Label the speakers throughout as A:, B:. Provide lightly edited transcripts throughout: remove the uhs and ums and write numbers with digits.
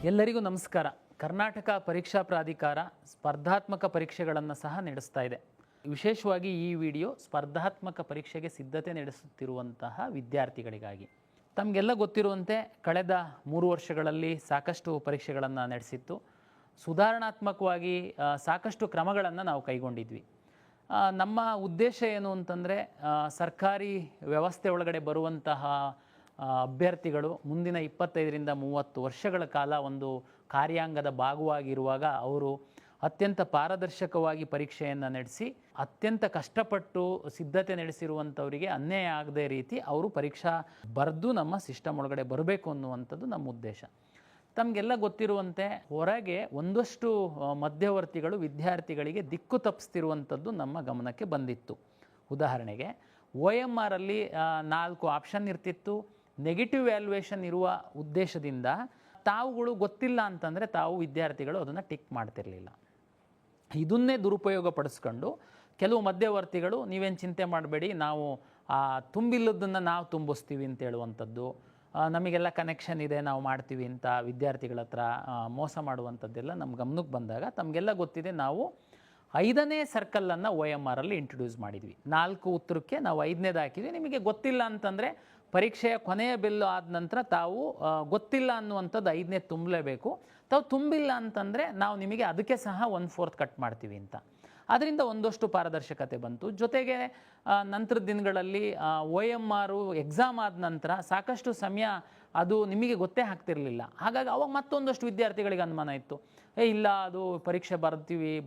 A: ಎಲ್ಲರಿಗೂ ನಮಸ್ಕಾರ. ಕರ್ನಾಟಕ ಪರೀಕ್ಷಾ ಪ್ರಾಧಿಕಾರ ಸ್ಪರ್ಧಾತ್ಮಕ ಪರೀಕ್ಷೆಗಳನ್ನು ಸಹ ನಡೆಸ್ತಾ ಇದೆ. ವಿಶೇಷವಾಗಿ ಈ ವಿಡಿಯೋ ಸ್ಪರ್ಧಾತ್ಮಕ ಪರೀಕ್ಷೆಗೆ ಸಿದ್ಧತೆ ನಡೆಸುತ್ತಿರುವಂತಹ ವಿದ್ಯಾರ್ಥಿಗಳಿಗಾಗಿ. ತಮಗೆಲ್ಲ ಗೊತ್ತಿರುವಂತೆ ಕಳೆದ 3 ವರ್ಷಗಳಲ್ಲಿ ಸಾಕಷ್ಟು ಪರೀಕ್ಷೆಗಳನ್ನು ನಡೆಸಿತ್ತು. ಸುಧಾರಣಾತ್ಮಕವಾಗಿ ಸಾಕಷ್ಟು ಕ್ರಮಗಳನ್ನು ನಾವು ಕೈಗೊಂಡಿದ್ವಿ. ನಮ್ಮ ಉದ್ದೇಶ ಏನು ಅಂತಂದರೆ ಸರ್ಕಾರಿ ವ್ಯವಸ್ಥೆ ಒಳಗಡೆ ಬರುವಂತಹ ಅಭ್ಯರ್ಥಿಗಳು ಮುಂದಿನ 25ರಿಂದ 30 ವರ್ಷಗಳ ಕಾಲ ಒಂದು ಕಾರ್ಯಾಂಗದ ಭಾಗವಾಗಿರುವಾಗ ಅವರು ಅತ್ಯಂತ ಪಾರದರ್ಶಕವಾಗಿ ಪರೀಕ್ಷೆಯನ್ನು ನಡೆಸಿ ಅತ್ಯಂತ ಕಷ್ಟಪಟ್ಟು ಸಿದ್ಧತೆ ನಡೆಸಿರುವಂಥವರಿಗೆ ಅನ್ಯಾಯ ಆಗದೇ ರೀತಿ ಅವರು ಪರೀಕ್ಷಾ ಬರೆದು ನಮ್ಮ ಸಿಸ್ಟಮ್ ಒಳಗಡೆ ಬರಬೇಕು ಅನ್ನುವಂಥದ್ದು ನಮ್ಮ ಉದ್ದೇಶ. ತಮಗೆಲ್ಲ ಗೊತ್ತಿರುವಂತೆ ಹೊರಗೆ ಒಂದಷ್ಟು ಮಧ್ಯವರ್ತಿಗಳು ವಿದ್ಯಾರ್ಥಿಗಳಿಗೆ ದಿಕ್ಕು ತಪ್ಪಿಸ್ತಿರುವಂಥದ್ದು ನಮ್ಮ ಗಮನಕ್ಕೆ ಬಂದಿತ್ತು. ಉದಾಹರಣೆಗೆ OMR ಅಲ್ಲಿ 4 ಆಪ್ಷನ್ ಇರ್ತಿತ್ತು. ನೆಗೆಟಿವ್ ವ್ಯಾಲ್ಯೂಯೇಷನ್ ಇರುವ ಉದ್ದೇಶದಿಂದ ತಾವುಗಳು ಗೊತ್ತಿಲ್ಲ ಅಂತಂದರೆ ತಾವು ವಿದ್ಯಾರ್ಥಿಗಳು ಅದನ್ನು ಟಿಕ್ ಮಾಡ್ತಿರಲಿಲ್ಲ. ಇದನ್ನೇ ದುರುಪಯೋಗ ಪಡಿಸ್ಕೊಂಡು ಕೆಲವು ಮಧ್ಯವರ್ತಿಗಳು ನೀವೇನು ಚಿಂತೆ ಮಾಡಬೇಡಿ, ನಾವು ತುಂಬಿಲ್ಲದನ್ನು ನಾವು ತುಂಬಿಸ್ತೀವಿ ಅಂತ ಹೇಳುವಂಥದ್ದು, ನಮಗೆಲ್ಲ ಕನೆಕ್ಷನ್ ಇದೆ ನಾವು ಮಾಡ್ತೀವಿ ಅಂತ ವಿದ್ಯಾರ್ಥಿಗಳ ಹತ್ರ ಮೋಸ ಮಾಡುವಂಥದ್ದೆಲ್ಲ ನಮ್ಮ ಗಮನಕ್ಕೆ ಬಂದಾಗ ತಮಗೆಲ್ಲ ಗೊತ್ತಿದೆ, ನಾವು 5ನೇ ಸರ್ಕಲನ್ನು OMR ಅಲ್ಲಿ ಇಂಟ್ರೊಡ್ಯೂಸ್ ಮಾಡಿದ್ವಿ. 4 ಉತ್ತರಕ್ಕೆ ನಾವು 5ನೇದು ಹಾಕಿದ್ವಿ. ನಿಮಗೆ ಗೊತ್ತಿಲ್ಲ ಅಂತಂದರೆ ಪರೀಕ್ಷೆಯ ಕೊನೆಯ ಬೆಲ್ಲು ಆದ ನಂತರ ತಾವು ಗೊತ್ತಿಲ್ಲ ಅನ್ನುವಂಥದ್ದು 5ನೇ ತುಂಬಲೇಬೇಕು. ತಾವು ತುಂಬಿಲ್ಲ ಅಂತಂದರೆ ನಾವು ನಿಮಗೆ ಅದಕ್ಕೆ ಸಹ 1/4 ಕಟ್ ಮಾಡ್ತೀವಿ ಅಂತ. ಅದರಿಂದ ಒಂದಷ್ಟು ಪಾರದರ್ಶಕತೆ ಬಂತು. ಜೊತೆಗೆ ನಂತರದ ದಿನಗಳಲ್ಲಿ OMR ಎಕ್ಸಾಮ್ ಆದ ನಂತರ ಸಾಕಷ್ಟು ಸಮಯ ಅದು ನಿಮಗೆ ಗೊತ್ತೇ ಆಗ್ತಿರಲಿಲ್ಲ. ಹಾಗಾಗಿ ಅವಾಗ ಮತ್ತೊಂದಷ್ಟು ವಿದ್ಯಾರ್ಥಿಗಳಿಗೆ ಅನುಮಾನ ಇತ್ತು, ಇಲ್ಲ ಅದು ಪರೀಕ್ಷೆ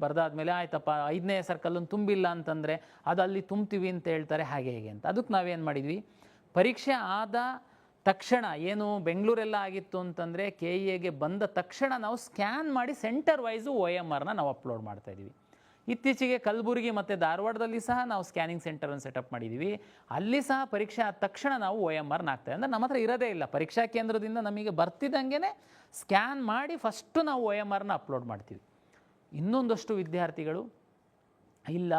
A: ಬರೆದಾದ್ಮೇಲೆ ಆಯ್ತಪ್ಪ 5ನೇ ಸರ್ಕಲನ್ನು ತುಂಬಿಲ್ಲ ಅಂತಂದರೆ ಅದು ಅಲ್ಲಿ ತುಂಬ್ತೀವಿ ಅಂತ ಹೇಳ್ತಾರೆ, ಹಾಗೆ ಹೇಗೆ ಅಂತ. ಅದಕ್ಕೆ ನಾವೇನು ಮಾಡಿದ್ವಿ, ಪರೀಕ್ಷೆ ಆದ ತಕ್ಷಣ ಏನು ಬೆಂಗಳೂರೆಲ್ಲ ಆಗಿತ್ತು ಅಂತಂದರೆ KEAಗೆ ಬಂದ ತಕ್ಷಣ ನಾವು ಸ್ಕ್ಯಾನ್ ಮಾಡಿ ಸೆಂಟರ್ ವೈಸು OMRನ ನಾವು ಅಪ್ಲೋಡ್ ಮಾಡ್ತಾಯಿದ್ವಿ. ಇತ್ತೀಚೆಗೆ ಕಲಬುರಗಿ ಮತ್ತು ಧಾರವಾಡದಲ್ಲಿ ಸಹ ನಾವು ಸ್ಕ್ಯಾನಿಂಗ್ ಸೆಂಟರನ್ನು ಸೆಟಪ್ ಮಾಡಿದ್ದೀವಿ. ಅಲ್ಲಿ ಸಹ ಪರೀಕ್ಷೆ ಆದ ತಕ್ಷಣ ನಾವು OMRನ ಹಾಕ್ತಾಯಿದ್ದೀವಿ. ಅಂದರೆ ನಮ್ಮ ಹತ್ರ ಇರೋದೇ ಇಲ್ಲ, ಪರೀಕ್ಷಾ ಕೇಂದ್ರದಿಂದ ನಮಗೆ ಬರ್ತಿದ್ದಂಗೆ ಸ್ಕ್ಯಾನ್ ಮಾಡಿ ಫಸ್ಟು ನಾವು OMRನ ಅಪ್ಲೋಡ್ ಮಾಡ್ತೀವಿ. ಇನ್ನೊಂದಷ್ಟು ವಿದ್ಯಾರ್ಥಿಗಳು ಇಲ್ಲ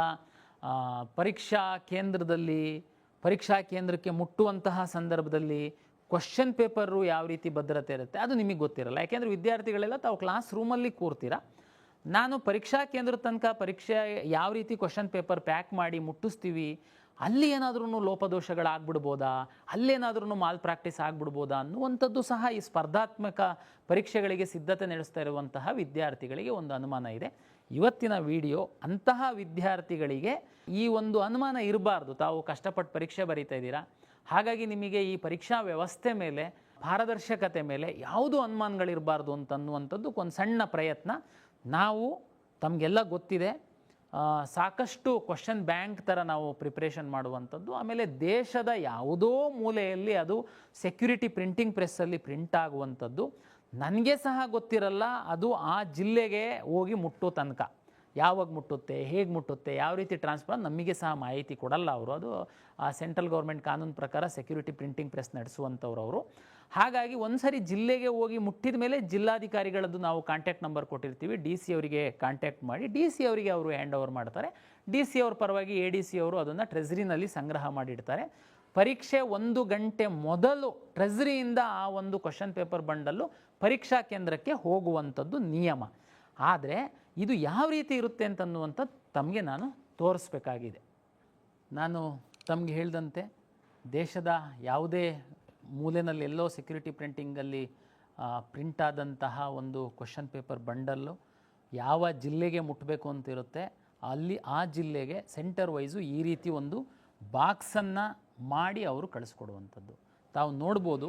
A: ಪರೀಕ್ಷಾ ಕೇಂದ್ರಕ್ಕೆ ಮುಟ್ಟುವಂತಹ ಸಂದರ್ಭದಲ್ಲಿ ಕ್ವಶನ್ ಪೇಪರು ಯಾವ ರೀತಿ ಭದ್ರತೆ ಇರುತ್ತೆ ಅದು ನಿಮಗೆ ಗೊತ್ತಿರಲ್ಲ. ಯಾಕೆಂದರೆ ವಿದ್ಯಾರ್ಥಿಗಳೆಲ್ಲ ತಾವು ಕ್ಲಾಸ್ ರೂಮಲ್ಲಿ ಕೂರ್ತೀರ. ನಾನು ಪರೀಕ್ಷಾ ಕೇಂದ್ರದ ತನಕ ಪರೀಕ್ಷೆ ಯಾವ ರೀತಿ ಕ್ವಶನ್ ಪೇಪರ್ ಪ್ಯಾಕ್ ಮಾಡಿ ಮುಟ್ಟಿಸ್ತೀವಿ, ಅಲ್ಲಿ ಏನಾದ್ರೂ ಲೋಪದೋಷಗಳಾಗ್ಬಿಡ್ಬೋದಾ, ಅಲ್ಲೇನಾದ್ರೂ ಮಾಲ್ ಪ್ರಾಕ್ಟೀಸ್ ಆಗಿಬಿಡ್ಬೋದಾ ಅನ್ನುವಂಥದ್ದು ಸಹ ಈ ಸ್ಪರ್ಧಾತ್ಮಕ ಪರೀಕ್ಷೆಗಳಿಗೆ ಸಿದ್ಧತೆ ನಡೆಸ್ತಾ ಇರುವಂತಹ ವಿದ್ಯಾರ್ಥಿಗಳಿಗೆ ಒಂದು ಅನುಮಾನ ಇದೆ. ಇವತ್ತಿನ ವಿಡಿಯೋ ಅಂತಹ ವಿದ್ಯಾರ್ಥಿಗಳಿಗೆ ಈ ಒಂದು ಅನುಮಾನ ಇರಬಾರ್ದು. ತಾವು ಕಷ್ಟಪಟ್ಟು ಪರೀಕ್ಷೆ ಬರೀತಾ ಇದ್ದೀರಾ, ಹಾಗಾಗಿ ನಿಮಗೆ ಈ ಪರೀಕ್ಷಾ ವ್ಯವಸ್ಥೆ ಮೇಲೆ ಪಾರದರ್ಶಕತೆ ಮೇಲೆ ಯಾವುದೂ ಅನುಮಾನಗಳಿರಬಾರ್ದು ಅಂತನ್ನುವಂಥದ್ದು ಒಂದು ಸಣ್ಣ ಪ್ರಯತ್ನ. ನಾವು ತಮಗೆಲ್ಲ ಗೊತ್ತಿದೆ, ಸಾಕಷ್ಟು ಕ್ವಶನ್ ಬ್ಯಾಂಕ್ ಥರ ನಾವು ಪ್ರಿಪ್ರೇಷನ್ ಮಾಡುವಂಥದ್ದು. ಆಮೇಲೆ ದೇಶದ ಯಾವುದೋ ಮೂಲೆಯಲ್ಲಿ ಅದು ಸೆಕ್ಯೂರಿಟಿ ಪ್ರಿಂಟಿಂಗ್ ಪ್ರೆಸ್ಸಲ್ಲಿ ಪ್ರಿಂಟ್ ಆಗುವಂಥದ್ದು. ನನಗೆ ಸಹ ಗೊತ್ತಿರಲ್ಲ ಅದು ಆ ಜಿಲ್ಲೆಗೆ ಹೋಗಿ ಮುಟ್ಟೋ ತನಕ, ಯಾವಾಗ ಮುಟ್ಟುತ್ತೆ, ಹೇಗೆ ಮುಟ್ಟುತ್ತೆ, ಯಾವ ರೀತಿ ಟ್ರಾನ್ಸ್ಫರ್, ನಮಗೆ ಸಹ ಮಾಹಿತಿ ಕೊಡಲ್ಲ ಅವರು. ಅದು ಸೆಂಟ್ರಲ್ ಗೌರ್ಮೆಂಟ್ ಕಾನೂನು ಪ್ರಕಾರ ಸೆಕ್ಯೂರಿಟಿ ಪ್ರಿಂಟಿಂಗ್ ಪ್ರೆಸ್ ನಡೆಸುವಂಥವ್ರು ಅವರು. ಹಾಗಾಗಿ ಒಂದು ಸರಿ ಜಿಲ್ಲೆಗೆ ಹೋಗಿ ಮುಟ್ಟಿದ ಮೇಲೆ ಜಿಲ್ಲಾಧಿಕಾರಿಗಳದ್ದು ನಾವು ಕಾಂಟ್ಯಾಕ್ಟ್ ನಂಬರ್ ಕೊಟ್ಟಿರ್ತೀವಿ. DC ಅವರಿಗೆ ಕಾಂಟ್ಯಾಕ್ಟ್ ಮಾಡಿ DC ಅವರಿಗೆ ಅವರು ಹ್ಯಾಂಡ್ ಓವರ್ ಮಾಡ್ತಾರೆ. DC ಅವ್ರ ಪರವಾಗಿ ADC ಅವರು ಅದನ್ನು ಟ್ರೆಜರಿನಲ್ಲಿ ಸಂಗ್ರಹ ಮಾಡಿಡ್ತಾರೆ. ಪರೀಕ್ಷೆ 1 ಗಂಟೆ ಮೊದಲು ಟ್ರೆಜರಿಯಿಂದ ಆ ಒಂದು ಕ್ವಶನ್ ಪೇಪರ್ ಬಂಡಲ್ಲು ಪರೀಕ್ಷಾ ಕೇಂದ್ರಕ್ಕೆ ಹೋಗುವಂಥದ್ದು ನಿಯಮ. ಆದರೆ ಇದು ಯಾವ ರೀತಿ ಇರುತ್ತೆ ಅಂತನ್ನುವಂಥದ್ದು ತಮಗೆ ನಾನು ತೋರಿಸ್ಬೇಕಾಗಿದೆ. ನಾನು ತಮಗೆ ಹೇಳಿದಂತೆ ದೇಶದ ಯಾವುದೇ ಮೂಲೆಯಲ್ಲಿ ಎಲ್ಲೋ ಸೆಕ್ಯೂರಿಟಿ ಪ್ರಿಂಟಿಂಗಲ್ಲಿ ಪ್ರಿಂಟ್ ಆದಂತಹ ಒಂದು ಕ್ವಶನ್ ಪೇಪರ್ ಬಂಡಲ್ಲು ಯಾವ ಜಿಲ್ಲೆಗೆ ಮುಟ್ಟಬೇಕು ಅಂತಿರುತ್ತೆ ಅಲ್ಲಿ ಆ ಜಿಲ್ಲೆಗೆ ಸೆಂಟರ್ ವೈಸು ಈ ರೀತಿ ಒಂದು ಬಾಕ್ಸನ್ನು ಮಾಡಿ ಅವರು ಕಳಿಸ್ಕೊಡುವಂಥದ್ದು. ತಾವು ನೋಡ್ಬೋದು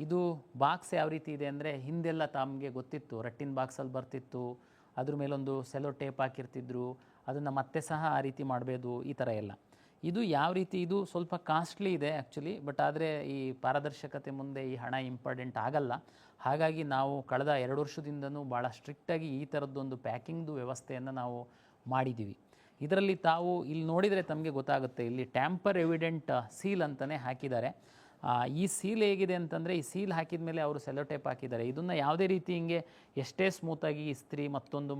A: ಇದು ಬಾಕ್ಸ್ ಯಾವ ರೀತಿ ಇದೆ ಅಂದರೆ, ಹಿಂದೆಲ್ಲ ತಮಗೆ ಗೊತ್ತಿತ್ತು ರಟ್ಟಿನ ಬಾಕ್ಸಲ್ಲಿ ಬರ್ತಿತ್ತು, ಅದ್ರ ಮೇಲೊಂದು ಸೆಲೋ ಟೇಪ್ ಹಾಕಿರ್ತಿದ್ರು, ಅದನ್ನು ಮತ್ತೆ ಸಹ ಆ ರೀತಿ ಮಾಡಬೇಕು, ಈ ಥರ ಎಲ್ಲ. ಇದು ಯಾವ ರೀತಿ, ಇದು ಸ್ವಲ್ಪ ಕಾಸ್ಟ್ಲಿ ಇದೆ ಆ್ಯಕ್ಚುಲಿ, ಬಟ್ ಆದರೆ ಈ ಪಾರದರ್ಶಕತೆ ಮುಂದೆ ಈ ಹಣ ಇಂಪಾರ್ಟೆಂಟ್ ಆಗಲ್ಲ. ಹಾಗಾಗಿ ನಾವು ಕಳೆದ 2 ವರ್ಷದಿಂದನೂ ಭಾಳ ಸ್ಟ್ರಿಕ್ಟಾಗಿ ಈ ಥರದ್ದೊಂದು ಪ್ಯಾಕಿಂಗ್ದು ವ್ಯವಸ್ಥೆಯನ್ನು ನಾವು ಮಾಡಿದ್ದೀವಿ. ಇದರಲ್ಲಿ ತಾವು ಇಲ್ಲಿ ನೋಡಿದರೆ ತಮಗೆ ಗೊತ್ತಾಗುತ್ತೆ, ಇಲ್ಲಿ ಟ್ಯಾಂಪರ್ ಎವಿಡೆಂಟ್ ಸೀಲ್ ಅಂತಲೇ ಹಾಕಿದ್ದಾರೆ. ಈ ಸೀಲ್ ಹೇಗಿದೆ ಅಂತಂದರೆ, ಈ ಸೀಲ್ ಹಾಕಿದ ಮೇಲೆ ಅವರು ಸೆಲೋ ಟೇಪ್ ಹಾಕಿದ್ದಾರೆ. ಇದನ್ನು ಯಾವುದೇ ರೀತಿ ಹಿಂಗೆ ಎಷ್ಟೇ ಸ್ಮೂತಾಗಿ ಇಸ್ತ್ರಿ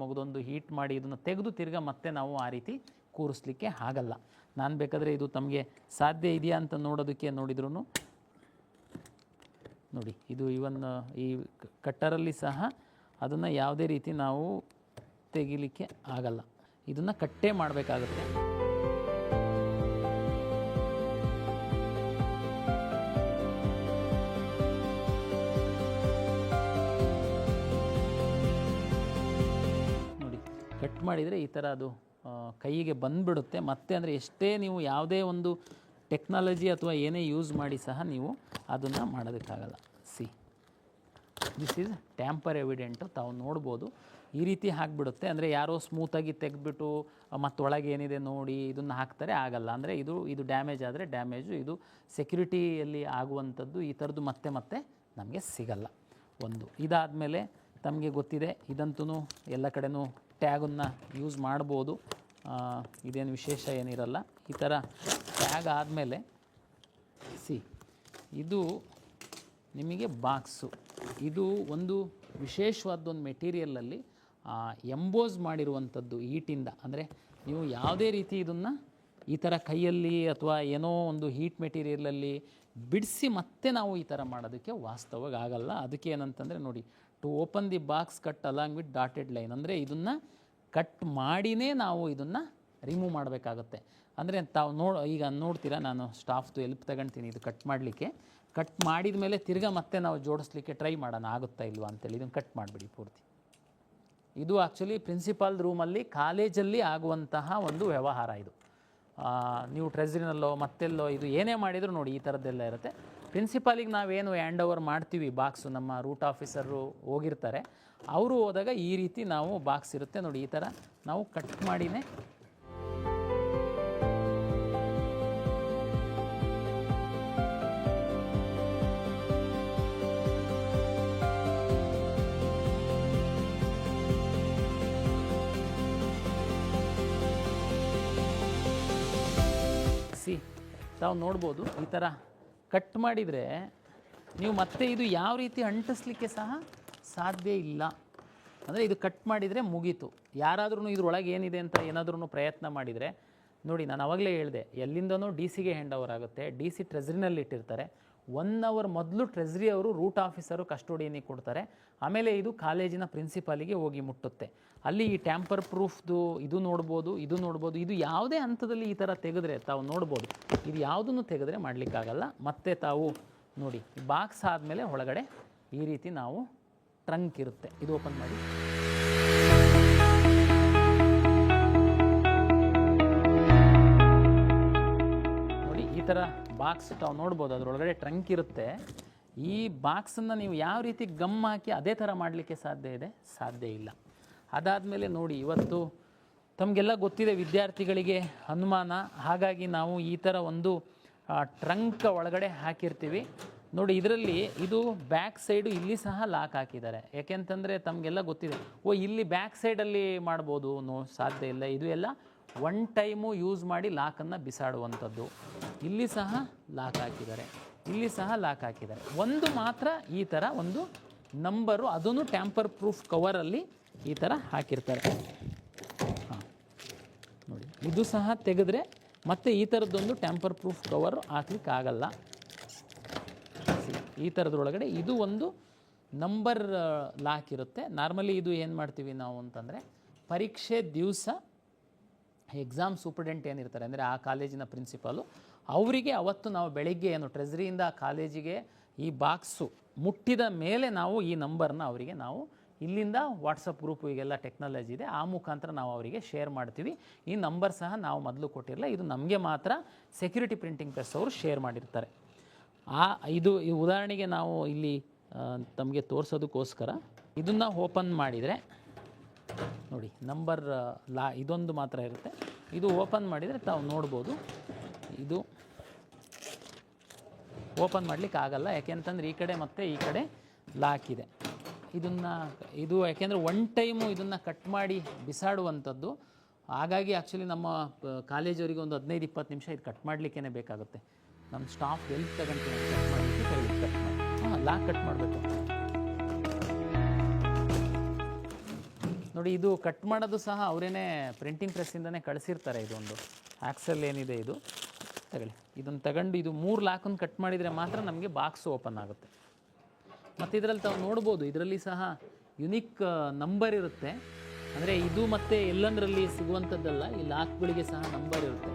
A: ಮಗದೊಂದು ಹೀಟ್ ಮಾಡಿ ಇದನ್ನು ತೆಗೆದು ತಿರ್ಗಾ ಮತ್ತೆ ನಾವು ಆ ರೀತಿ ಕೂರಿಸ್ಲಿಕ್ಕೆ ಆಗಲ್ಲ. ನಾನು ಬೇಕಾದರೆ ಇದು ತಮಗೆ ಸಾಧ್ಯ ಇದೆಯಾ ಅಂತ ನೋಡೋದಕ್ಕೆ ನೋಡಿದ್ರೂ ನೋಡಿ, ಇದು ಇವನ್ ಈ ಕಟ್ಟರಲ್ಲಿ ಸಹ ಅದನ್ನು ಯಾವುದೇ ರೀತಿ ನಾವು ತೆಗಿಲಿಕ್ಕೆ ಆಗಲ್ಲ, ಇದನ್ನು ಕಟ್ಟೇ ಮಾಡಬೇಕಾಗುತ್ತೆ. ನೋಡಿ, ಕಟ್ ಮಾಡಿದರೆ ಈ ಥರ ಅದು ಕೈಗೆ ಬಂದುಬಿಡುತ್ತೆ. ಮತ್ತೆ ಅಂದರೆ ಎಷ್ಟೇ ನೀವು ಯಾವುದೇ ಒಂದು ಟೆಕ್ನಾಲಜಿ ಅಥವಾ ಏನೇ ಯೂಸ್ ಮಾಡಿ ಸಹ ನೀವು ಅದನ್ನು ಮಾಡೋದಕ್ಕಾಗಲ್ಲ. ದಿಸ್ ಈಸ್ ಟ್ಯಾಂಪರ್ ಎವಿಡೆಂಟು, ತಾವು ನೋಡ್ಬೋದು. ಈ ರೀತಿ ಹಾಕಿಬಿಡುತ್ತೆ. ಅಂದರೆ ಯಾರೋ ಸ್ಮೂತಾಗಿ ತೆಗೆದ್ಬಿಟ್ಟು ಮತ್ತೊಳಗೆ ಏನಿದೆ ನೋಡಿ ಇದನ್ನು ಹಾಕ್ತಾರೆ, ಆಗಲ್ಲ. ಅಂದರೆ ಇದು ಡ್ಯಾಮೇಜ್ ಆದರೆ ಡ್ಯಾಮೇಜು, ಇದು ಸೆಕ್ಯುರಿಟಿಯಲ್ಲಿ ಆಗುವಂಥದ್ದು, ಈ ಥರದ್ದು ಮತ್ತೆ ಮತ್ತೆ ನಮಗೆ ಸಿಗಲ್ಲ. ಒಂದು ಇದಾದಮೇಲೆ ತಮಗೆ ಗೊತ್ತಿದೆ, ಇದಂತೂ ಎಲ್ಲ ಕಡೆನೂ ಟ್ಯಾಗನ್ನು ಯೂಸ್ ಮಾಡ್ಬೋದು, ಇದೇನು ವಿಶೇಷ ಏನಿರಲ್ಲ. ಈ ಥರ ಟ್ಯಾಗ್ ಆದಮೇಲೆ ಇದು ನಿಮಗೆ ಬಾಕ್ಸು. ಇದು ಒಂದು ವಿಶೇಷವಾದೊಂದು ಮೆಟೀರಿಯಲಲ್ಲಿ ಎಂಬೋಸ್ ಮಾಡಿರುವಂಥದ್ದು ಈಟಿಂದ. ಅಂದರೆ ನೀವು ಯಾವುದೇ ರೀತಿ ಇದನ್ನು ಈ ಥರ ಕೈಯಲ್ಲಿ ಅಥವಾ ಏನೋ ಒಂದು ಹೀಟ್ ಮೆಟೀರಿಯಲಲ್ಲಿ ಬಿಡಿಸಿ ಮತ್ತೆ ನಾವು ಈ ಥರ ಮಾಡೋದಕ್ಕೆ ವಾಸ್ತವವಾಗಿ ಆಗಲ್ಲ. ಅದಕ್ಕೆ ಏನಂತಂದರೆ ನೋಡಿ, to open the box cut along with dotted line, ಅಂದರೆ ಇದನ್ನು ಕಟ್ ಮಾಡಿನೇ ನಾವು ಇದನ್ನು ರಿಮೂವ್ ಮಾಡಬೇಕಾಗುತ್ತೆ. ಅಂದರೆ ತಾವು ಈಗ ನೋಡ್ತೀರಾ, ನಾನು ಸ್ಟಾಫ್ದು ಎಲ್ಪ್ ತಗೊಳ್ತೀನಿ ಇದು ಕಟ್ ಮಾಡಲಿಕ್ಕೆ. ಕಟ್ ಮಾಡಿದ ಮೇಲೆ ತಿರ್ಗಾ ಮತ್ತೆ ನಾವು ಜೋಡಿಸ್ಲಿಕ್ಕೆ ಟ್ರೈ ಮಾಡೋಣ, ಆಗುತ್ತಾ ಇಲ್ವಾ ಅಂತೇಳಿ. ಇದನ್ನು ಕಟ್ ಮಾಡಿಬಿಡಿ ಪೂರ್ತಿ. ಇದು ಆ್ಯಕ್ಚುಲಿ ಪ್ರಿನ್ಸಿಪಾಲ್ ರೂಮಲ್ಲಿ ಕಾಲೇಜಲ್ಲಿ ಆಗುವಂತಹ ಒಂದು ವ್ಯವಹಾರ ಇದು. ನೀವು ಟ್ರೆಜರಿನಲ್ಲೋ ಮತ್ತೆಲ್ಲೋ ಇದು ಏನೇ ಮಾಡಿದರೂ ನೋಡಿ ಈ ಥರದ್ದೆಲ್ಲ ಇರುತ್ತೆ. ಪ್ರಿನ್ಸಿಪಾಲಿಗೆ ನಾವೇನು ಹ್ಯಾಂಡ್ ಓವರ್ ಮಾಡ್ತೀವಿ ಬಾಕ್ಸು, ನಮ್ಮ ರೂಟ್ ಆಫೀಸರು ಹೋಗಿರ್ತಾರೆ, ಅವರು ಹೋದಾಗ ಈ ರೀತಿ ನಾವು ಬಾಕ್ಸ್ ಇರುತ್ತೆ ನೋಡಿ, ಈ ಥರ ನಾವು ಕಟ್ ಮಾಡಿನೇ ತಾವು ನೋಡ್ಬೋದು. ಈ ಥರ ಕಟ್ ಮಾಡಿದರೆ ನೀವು ಮತ್ತೆ ಇದು ಯಾವ ರೀತಿ ಅಂಟಿಸ್ಲಿಕ್ಕೆ ಸಹ ಸಾಧ್ಯ ಇಲ್ಲ. ಅಂದರೆ ಇದು ಕಟ್ ಮಾಡಿದರೆ ಮುಗೀತು. ಯಾರಾದ್ರೂ ಇದ್ರೊಳಗೆ ಏನಿದೆ ಅಂತ ಏನಾದ್ರೂ ಪ್ರಯತ್ನ ಮಾಡಿದರೆ ನೋಡಿ, ನಾನು ಆವಾಗಲೇ ಹೇಳಿದೆ, ಎಲ್ಲಿಂದನೂ ಡಿ ಸಿಗೆ ಹ್ಯಾಂಡ್ ಓವರ್ ಆಗುತ್ತೆ. ಡಿ ಸಿ ಟ್ರೆಜರಿನಲ್ಲಿ ಇಟ್ಟಿರ್ತಾರೆ. 1 ಅವರ್ ಮೊದಲು ಟ್ರೆಜರಿ ಅವರು ರೂಟ್ ಆಫೀಸರು ಕಸ್ಟೋಡಿಯನಿಗೆ ಕೊಡ್ತಾರೆ. ಆಮೇಲೆ ಇದು ಕಾಲೇಜಿನ ಪ್ರಿನ್ಸಿಪಾಲಿಗೆ ಹೋಗಿ ಮುಟ್ಟುತ್ತೆ. ಅಲ್ಲಿ ಈ ಟ್ಯಾಂಪರ್ ಪ್ರೂಫ್ದು ಇದು ನೋಡ್ಬೋದು, ಇದು ಯಾವುದೇ ಹಂತದಲ್ಲಿ ಈ ಥರ ತೆಗೆದ್ರೆ ತಾವು ನೋಡ್ಬೋದು. ಇದು ಯಾವುದನ್ನು ತೆಗೆದ್ರೆ ಮಾಡಲಿಕ್ಕಾಗಲ್ಲ. ಮತ್ತೆ ತಾವು ನೋಡಿ, ಬಾಕ್ಸ್ ಆದಮೇಲೆ ಒಳಗಡೆ ಈ ರೀತಿ ನಾವು ಟ್ರಂಕ್ ಇರುತ್ತೆ. ಇದು ಓಪನ್ ಮಾಡಿ. ನೋಡಿ, ಈ ಥರ ಬಾಕ್ಸ್ ತಾವು ನೋಡ್ಬೋದು, ಅದರೊಳಗಡೆ ಟ್ರಂಕ್ ಇರುತ್ತೆ. ಈ ಬಾಕ್ಸನ್ನು ನೀವು ಯಾವ ರೀತಿ ಗಮ್ ಹಾಕಿ ಅದೇ ಥರ ಮಾಡಲಿಕ್ಕೆ ಸಾಧ್ಯ ಇಲ್ಲ. ಅದಾದಮೇಲೆ ನೋಡಿ, ಇವತ್ತು ತಮಗೆಲ್ಲ ಗೊತ್ತಿದೆ, ವಿದ್ಯಾರ್ಥಿಗಳಿಗೆ ಅನುಮಾನ, ಹಾಗಾಗಿ ನಾವು ಈ ಥರ ಒಂದು ಟ್ರಂಕ್ ಒಳಗಡೆ ಹಾಕಿರ್ತೀವಿ ನೋಡಿ. ಇದರಲ್ಲಿ ಇದು ಬ್ಯಾಕ್ ಸೈಡು ಇಲ್ಲಿ ಸಹ ಲಾಕ್ ಹಾಕಿದ್ದಾರೆ. ಯಾಕೆಂತಂದರೆ ತಮಗೆಲ್ಲ ಗೊತ್ತಿದೆ, ಇಲ್ಲಿ ಬ್ಯಾಕ್ ಸೈಡಲ್ಲಿ ಮಾಡ್ಬೋದು, ಸಾಧ್ಯ ಇಲ್ಲ. ಇದು ಎಲ್ಲ 1 ಟೈಮು ಯೂಸ್ ಮಾಡಿ ಲಾಕನ್ನು ಬಿಸಾಡುವಂಥದ್ದು. ಇಲ್ಲಿ ಸಹ ಲಾಕ್ ಹಾಕಿದ್ದಾರೆ, ಇಲ್ಲಿ ಸಹ ಲಾಕ್ ಹಾಕಿದ್ದಾರೆ. ಒಂದು ಮಾತ್ರ ಈ ಥರ ಒಂದು ನಂಬರು, ಅದನ್ನು ಟ್ಯಾಂಪರ್ ಪ್ರೂಫ್ ಕವರಲ್ಲಿ ಈ ಥರ ಹಾಕಿರ್ತಾರೆ. ಹಾಂ ನೋಡಿ, ಇದು ಸಹ ತೆಗೆದ್ರೆ ಮತ್ತೆ ಈ ಥರದ್ದೊಂದು ಟ್ಯಾಂಪರ್ ಪ್ರೂಫ್ ಕವರ್ ಹಾಕ್ಲಿಕ್ಕಾಗಲ್ಲ. ಈ ಥರದ್ರೊಳಗಡೆ ಇದು ಒಂದು ನಂಬರ್ ಲಾಕ್ ಇರುತ್ತೆ. ನಾರ್ಮಲಿ ಇದು ಏನು ಮಾಡ್ತೀವಿ ನಾವು ಅಂತಂದರೆ, ಪರೀಕ್ಷೆ ದಿವಸ ಎಕ್ಸಾಮ್ ಸೂಪರ್ಡೆಂಟ್ ಏನಿರ್ತಾರೆ, ಅಂದರೆ ಆ ಕಾಲೇಜಿನ ಪ್ರಿನ್ಸಿಪಾಲು, ಅವರಿಗೆ ಅವತ್ತು ನಾವು ಬೆಳಗ್ಗೆ ಏನು ಟ್ರೆಜರಿಯಿಂದ ಕಾಲೇಜಿಗೆ ಈ ಬಾಕ್ಸು ಮುಟ್ಟಿದ ಮೇಲೆ ನಾವು ಈ ನಂಬರ್ನ ಅವರಿಗೆ ನಾವು ಇಲ್ಲಿಂದ ವಾಟ್ಸಪ್ ಗ್ರೂಪ್, ಈಗೆಲ್ಲ ಟೆಕ್ನಾಲಜಿ ಇದೆ, ಆ ಮುಖಾಂತರ ನಾವು ಅವರಿಗೆ ಶೇರ್ ಮಾಡ್ತೀವಿ. ಈ ನಂಬರ್ ಸಹ ನಾವು ಮೊದಲು ಕೊಟ್ಟಿರಲ್ಲ, ಇದು ನಮಗೆ ಮಾತ್ರ ಸೆಕ್ಯೂರಿಟಿ ಪ್ರಿಂಟಿಂಗ್ ಪ್ರೆಸ್ ಅವರು ಶೇರ್ ಮಾಡಿರ್ತಾರೆ. ಇದು ಈ ಉದಾಹರಣೆಗೆ ನಾವು ಇಲ್ಲಿ ತಮಗೆ ತೋರಿಸೋದಕ್ಕೋಸ್ಕರ ಇದನ್ನು ಓಪನ್ ಮಾಡಿದರೆ ನೋಡಿ, ನಂಬರ್ ಇದೊಂದು ಮಾತ್ರ ಇರುತ್ತೆ. ಇದು ಓಪನ್ ಮಾಡಿದರೆ ತಾವು ನೋಡ್ಬೋದು, ಇದು ಓಪನ್ ಮಾಡಲಿಕ್ಕೆ ಆಗಲ್ಲ. ಯಾಕೆಂತಂದರೆ ಈ ಕಡೆ ಮತ್ತು ಈ ಕಡೆ ಲಾಕ್ ಇದೆ. ಇದು ಯಾಕೆಂದರೆ 1 ಟೈಮು ಇದನ್ನು ಕಟ್ ಮಾಡಿ ಬಿಸಾಡುವಂಥದ್ದು. ಹಾಗಾಗಿ ಆ್ಯಕ್ಚುಲಿ ನಮ್ಮ ಕಾಲೇಜವರಿಗೆ ಒಂದು 15-20 ನಿಮಿಷ ಇದು ಕಟ್ ಮಾಡಲಿಕ್ಕೇ ಬೇಕಾಗುತ್ತೆ. ನಮ್ಮ ಸ್ಟಾಫ್ ಎಲ್ಲಿ ತಗೊಂತೀವಿ ಕಟ್ ಮಾಡಲಿಕ್ಕೆ ಕಟ್ ಮಾಡಿ ಲಾಕ್ ಕಟ್ ಮಾಡಬೇಕು ನೋಡಿ. ಇದು ಕಟ್ ಮಾಡೋದು ಸಹ ಅವರೇನೆ ಪ್ರಿಂಟಿಂಗ್ ಪ್ರೆಸ್ಸಿಂದನೇ ಕಳಿಸಿರ್ತಾರೆ. ಇದೊಂದು ಆಕ್ಸೆಲ್ ಏನಿದೆ ಇದು ತಗೊಳ್ಳಿ, ಇದನ್ನು ತಗೊಂಡು ಇದು 3 ಲಾಕನ್ನು ಕಟ್ ಮಾಡಿದರೆ ಮಾತ್ರ ನಮಗೆ ಬಾಕ್ಸ್ ಓಪನ್ ಆಗುತ್ತೆ. ಮತ್ತು ಇದರಲ್ಲಿ ತಾವು ನೋಡ್ಬೋದು, ಇದರಲ್ಲಿ ಸಹ ಯುನಿಕ್ ನಂಬರ್ ಇರುತ್ತೆ. ಅಂದರೆ ಇದು ಮತ್ತು ಎಲ್ಲಂದರಲ್ಲಿ ಸಿಗುವಂಥದ್ದಲ್ಲ, ಈ ಲಾಕ್ಗಳಿಗೆ ಸಹ ನಂಬರ್ ಇರುತ್ತೆ.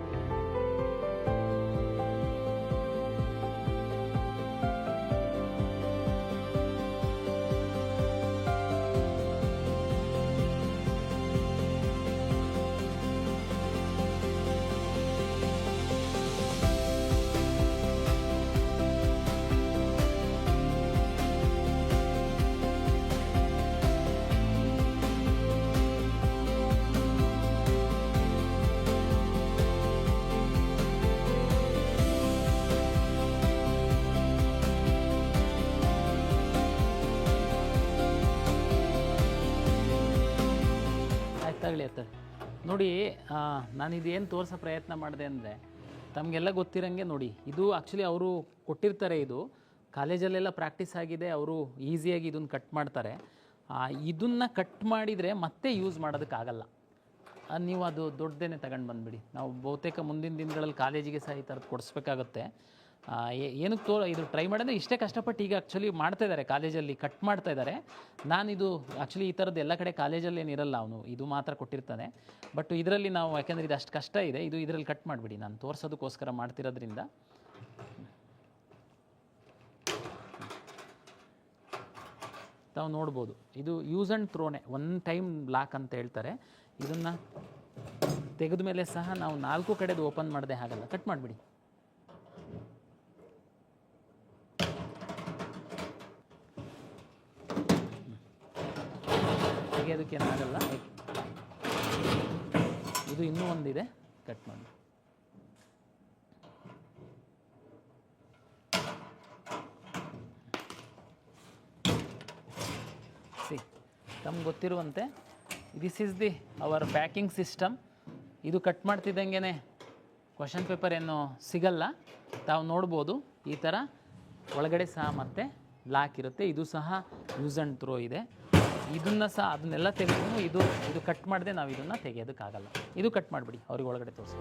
A: ತಗೊಳ್ಳಿ ನೋಡಿ, ನಾನು ಇದೇನು ತೋರಿಸೋ ಪ್ರಯತ್ನ ಮಾಡಿದೆ ಅಂದರೆ ತಮಗೆಲ್ಲ ಗೊತ್ತಿರೋಂಗೆ ನೋಡಿ, ಇದು ಆ್ಯಕ್ಚುಲಿ ಅವರು ಕೊಟ್ಟಿರ್ತಾರೆ, ಇದು ಕಾಲೇಜಲ್ಲೆಲ್ಲ ಪ್ರಾಕ್ಟೀಸ್ ಆಗಿದೆ, ಅವರು ಈಸಿಯಾಗಿ ಇದನ್ನು ಕಟ್ ಮಾಡ್ತಾರೆ. ಇದನ್ನು ಕಟ್ ಮಾಡಿದರೆ ಮತ್ತೆ ಯೂಸ್ ಮಾಡೋದಕ್ಕಾಗಲ್ಲ. ನೀವು ಅದು ದೊಡ್ಡದೇನೆ ತಗೊಂಡು ಬಂದುಬಿಡಿ. ನಾವು ಬಹುತೇಕ ಮುಂದಿನ ದಿನಗಳಲ್ಲಿ ಕಾಲೇಜಿಗೆ ಸಹ ಈ ಥರದ್ದು ಕೊಡಿಸ್ಬೇಕಾಗುತ್ತೆ. ಏನಕ್ಕೆ ಇದು ಟ್ರೈ ಮಾಡಿದ್ರೆ ಇಷ್ಟೇ ಕಷ್ಟಪಟ್ಟು ಈಗ ಆ್ಯಕ್ಚುಲಿ ಮಾಡ್ತಾಯಿದ್ದಾರೆ, ಕಾಲೇಜಲ್ಲಿ ಕಟ್ ಮಾಡ್ತಾಯಿದ್ದಾರೆ. ನಾನಿದು ಆ್ಯಕ್ಚುಲಿ ಈ ಥರದ್ದು ಎಲ್ಲ ಕಡೆ ಕಾಲೇಜಲ್ಲಿ ಏನಿರಲ್ಲ, ಅವನು ಇದು ಮಾತ್ರ ಕೊಟ್ಟಿರ್ತಾನೆ. ಬಟ್ ಇದರಲ್ಲಿ ನಾವು ಯಾಕೆಂದರೆ ಇದು ಅಷ್ಟು ಕಷ್ಟ ಇದೆ, ಇದು ಇದರಲ್ಲಿ ಕಟ್ ಮಾಡಿಬಿಡಿ, ನಾನು ತೋರಿಸೋದಕ್ಕೋಸ್ಕರ ಮಾಡ್ತಿರೋದ್ರಿಂದ. ತಾವು ನೋಡ್ಬೋದು, ಇದು ಯೂಸ್ ಆ್ಯಂಡ್ ಥ್ರೋನೆ, ಒನ್ ಟೈಮ್ ಲಾಕ್ ಅಂತ ಹೇಳ್ತಾರೆ. ಇದನ್ನು ತೆಗೆದ ಮೇಲೆ ಸಹ ನಾವು 4 ಕಡೆದು ಓಪನ್ ಮಾಡದೆ ಹಾಗಲ್ಲ, ಕಟ್ ಮಾಡಿಬಿಡಿ. ತೆಗೆಯೋದಕ್ಕೇನಾಗಲ್ಲ. ಇದು ಇನ್ನೂ ಒಂದಿದೆ, ಕಟ್ ಮಾಡಿ. ತಮ್ಗೆ ಗೊತ್ತಿರುವಂತೆ this is the our packing system. ಇದು ಕಟ್ ಮಾಡ್ತಿದ್ದಂಗೆ ಕ್ವಶನ್ ಪೇಪರ್ ಏನು ಸಿಗಲ್ಲ, ತಾವು ನೋಡ್ಬೋದು. ಈ ಥರ ಒಳಗಡೆ ಸಹ ಮತ್ತೆ ಲಾಕ್ ಇರುತ್ತೆ. ಇದು ಸಹ ಯೂಸ್ ಆ್ಯಂಡ್ ಥ್ರೋ ಇದೆ. ಇದನ್ನು ಸಹ ಅದನ್ನೆಲ್ಲ ತೆಗೆದು ಇದು ಕಟ್ ಮಾಡದೆ ನಾವು ಇದನ್ನು ತೆಗೆಯೋದಕ್ಕಾಗಲ್ಲ. ಇದು ಕಟ್ ಮಾಡಿಬಿಡಿ, ಅವ್ರಿಗೆ ಒಳಗಡೆ ತೋರಿಸಿ.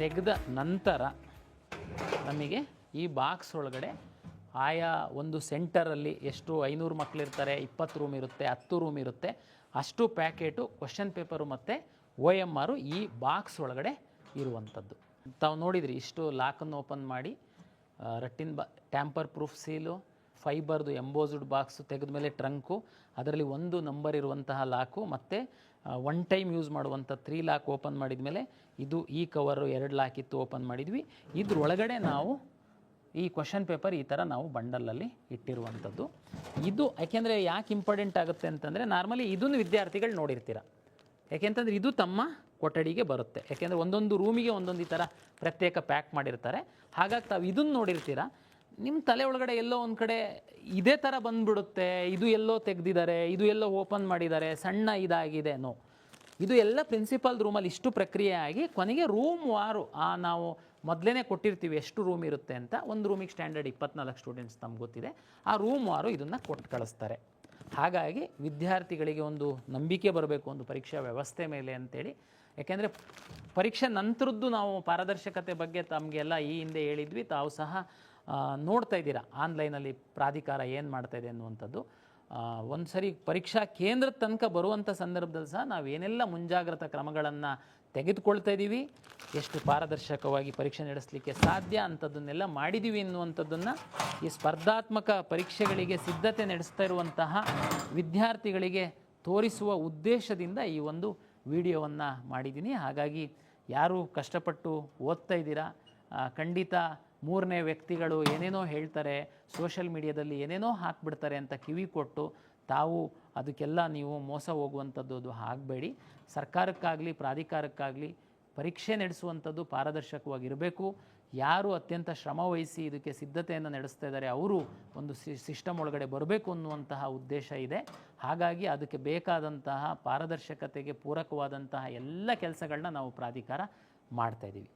A: ತೆಗೆದ ನಂತರ ನಮಗೆ ಈ ಬಾಕ್ಸ್ ಒಳಗಡೆ ಆಯಾ ಒಂದು ಸೆಂಟರಲ್ಲಿ ಎಷ್ಟು 500 ಮಕ್ಕಳಿರ್ತಾರೆ, 20 ರೂಮ್ ಇರುತ್ತೆ, 10 ರೂಮ್ ಇರುತ್ತೆ, ಅಷ್ಟು ಪ್ಯಾಕೆಟು ಕ್ವಶನ್ ಪೇಪರು ಮತ್ತು OMR ಈ ಬಾಕ್ಸ್ ಒಳಗಡೆ ಇರುವಂಥದ್ದು. ತಾವು ನೋಡಿದ್ರಿ, ಇಷ್ಟು ಲಾಕನ್ನು ಓಪನ್ ಮಾಡಿ ರಟ್ಟಿನ ಟ್ಯಾಂಪರ್ ಪ್ರೂಫ್ ಸೀಲು, ಫೈಬರ್ದು ಎಂಬೋಸ್ಡ್ ಬಾಕ್ಸು ತೆಗೆದ ಮೇಲೆ ಟ್ರಂಕು, ಅದರಲ್ಲಿ ಒಂದು ನಂಬರ್ ಇರುವಂತಹ ಲಾಕು, ಮತ್ತು ಒನ್ ಟೈಮ್ ಯೂಸ್ ಮಾಡುವಂಥ 3 ಲಾಕ್ ಓಪನ್ ಮಾಡಿದ ಮೇಲೆ ಇದು ಈ ಕವರು 2 ಲಾಕ್ ಇತ್ತು, ಓಪನ್ ಮಾಡಿದ್ವಿ. ಇದ್ರೊಳಗಡೆ ನಾವು ಈ ಕ್ವಶನ್ ಪೇಪರ್ ಈ ಥರ ನಾವು ಬಂಡಲಲ್ಲಿ ಇಟ್ಟಿರುವಂಥದ್ದು. ಇದು ಯಾಕೆಂದರೆ ಯಾಕೆ ಇಂಪಾರ್ಟೆಂಟ್ ಆಗುತ್ತೆ ಅಂತಂದರೆ, ನಾರ್ಮಲಿ ಇದನ್ನು ವಿದ್ಯಾರ್ಥಿಗಳು ನೋಡಿರ್ತೀರ, ಯಾಕೆಂತಂದರೆ ಇದು ತಮ್ಮ ಕೊಠಡಿಗೆ ಬರುತ್ತೆ. ಯಾಕೆಂದರೆ ಒಂದೊಂದು ರೂಮಿಗೆ ಒಂದೊಂದು ಈ ಥರ ಪ್ರತ್ಯೇಕ ಪ್ಯಾಕ್ ಮಾಡಿರ್ತಾರೆ. ಹಾಗಾಗಿ ತಾವು ಇದನ್ನು ನೋಡಿರ್ತೀರ. ನಿಮ್ಮ ತಲೆ ಒಳಗಡೆ ಎಲ್ಲೋ ಒಂದು ಕಡೆ ಇದೇ ಥರ ಬಂದುಬಿಡುತ್ತೆ, ಇದು ಎಲ್ಲೋ ತೆಗೆದಿದ್ದಾರೆ, ಇದು ಎಲ್ಲೋ ಓಪನ್ ಮಾಡಿದ್ದಾರೆ, ಸಣ್ಣ ಇದಾಗಿದೆ. ನೋ, ಇದು ಎಲ್ಲ ಪ್ರಿನ್ಸಿಪಾಲ್ ರೂಮಲ್ಲಿ ಇಷ್ಟು ಪ್ರಕ್ರಿಯೆ ಆಗಿ ಕೊನೆಗೆ ರೂಮ್ ವಾರು ನಾವು ಮೊದಲೇ ಕೊಟ್ಟಿರ್ತೀವಿ ಎಷ್ಟು ರೂಮ್ ಇರುತ್ತೆ ಅಂತ. ಒಂದು ರೂಮಿಗೆ ಸ್ಟ್ಯಾಂಡರ್ಡ್ 24 ಸ್ಟೂಡೆಂಟ್ಸ್ ನಮ್ಗೆ ಗೊತ್ತಿದೆ. ಆ ರೂಮ್ ವಾರು ಇದನ್ನು ಕೊಟ್ಟು ಕಳಿಸ್ತಾರೆ. ಹಾಗಾಗಿ ವಿದ್ಯಾರ್ಥಿಗಳಿಗೆ ಒಂದು ನಂಬಿಕೆ ಬರಬೇಕು ಒಂದು ಪರೀಕ್ಷಾ ವ್ಯವಸ್ಥೆ ಮೇಲೆ ಅಂತೇಳಿ. ಯಾಕೆಂದರೆ ಪರೀಕ್ಷೆ ನಂತರದ್ದು ನಾವು ಪಾರದರ್ಶಕತೆ ಬಗ್ಗೆ ತಮಗೆಲ್ಲ ಈ ಹಿಂದೆ ಹೇಳಿದ್ವಿ, ತಾವು ಸಹ ನೋಡ್ತಾ ಇದ್ದೀರಾ ಆನ್ಲೈನಲ್ಲಿ ಪ್ರಾಧಿಕಾರ ಏನು ಮಾಡ್ತಾಯಿದೆ ಅನ್ನುವಂಥದ್ದು. ಒಂದು ಸರಿ ಪರೀಕ್ಷಾ ಕೇಂದ್ರದ ತನಕ ಬರುವಂಥ ಸಂದರ್ಭದಲ್ಲಿ ಸಹ ನಾವು ಏನೆಲ್ಲ ಮುಂಜಾಗ್ರತಾ ಕ್ರಮಗಳನ್ನು ತೆಗೆದುಕೊಳ್ತಾ ಇದ್ದೀವಿ, ಎಷ್ಟು ಪಾರದರ್ಶಕವಾಗಿ ಪರೀಕ್ಷೆ ನಡೆಸಲಿಕ್ಕೆ ಸಾಧ್ಯ ಅಂಥದ್ದನ್ನೆಲ್ಲ ಮಾಡಿದ್ದೀವಿ ಎನ್ನುವಂಥದ್ದನ್ನು ಈ ಸ್ಪರ್ಧಾತ್ಮಕ ಪರೀಕ್ಷೆಗಳಿಗೆ ಸಿದ್ಧತೆ ನಡೆಸ್ತಾ ಇರುವಂತಹ ವಿದ್ಯಾರ್ಥಿಗಳಿಗೆ ತೋರಿಸುವ ಉದ್ದೇಶದಿಂದ ಈ ಒಂದು ವಿಡಿಯೋವನ್ನು ಮಾಡಿದ್ದೀನಿ. ಹಾಗಾಗಿ ಯಾರು ಕಷ್ಟಪಟ್ಟು ಓದ್ತಾ ಇದ್ದೀರಾ, ಖಂಡಿತ ಮೂರನೇ ವ್ಯಕ್ತಿಗಳು ಏನೇನೋ ಹೇಳ್ತಾರೆ, ಸೋಷಲ್ ಮೀಡಿಯಾದಲ್ಲಿ ಏನೇನೋ ಹಾಕಿಬಿಡ್ತಾರೆ ಅಂತ ಕಿವಿ ಕೊಟ್ಟು ತಾವು ಅದಕ್ಕೆಲ್ಲ ನೀವು ಮೋಸ ಹೋಗುವಂಥದ್ದು ಅದು ಆಗಬೇಡಿ. ಸರ್ಕಾರಕ್ಕಾಗಲಿ ಪ್ರಾಧಿಕಾರಕ್ಕಾಗಲಿ ಪರೀಕ್ಷೆ ನಡೆಸುವಂಥದ್ದು ಪಾರದರ್ಶಕವಾಗಿರಬೇಕು. ಯಾರು ಅತ್ಯಂತ ಶ್ರಮವಹಿಸಿ ಇದಕ್ಕೆ ಸಿದ್ಧತೆಯನ್ನು ನಡೆಸ್ತಾ ಇದ್ದಾರೆ ಅವರು ಒಂದು ಸಿಸ್ಟಮ್ ಒಳಗಡೆ ಬರಬೇಕು ಅನ್ನುವಂತಹ ಉದ್ದೇಶ ಇದೆ. ಹಾಗಾಗಿ ಅದಕ್ಕೆ ಬೇಕಾದಂತಹ ಪಾರದರ್ಶಕತೆಗೆ ಪೂರಕವಾದಂತಹ ಎಲ್ಲ ಕೆಲಸಗಳನ್ನ ನಾವು ಪ್ರಾಧಿಕಾರ ಮಾಡ್ತಾ ಇದ್ದೀವಿ.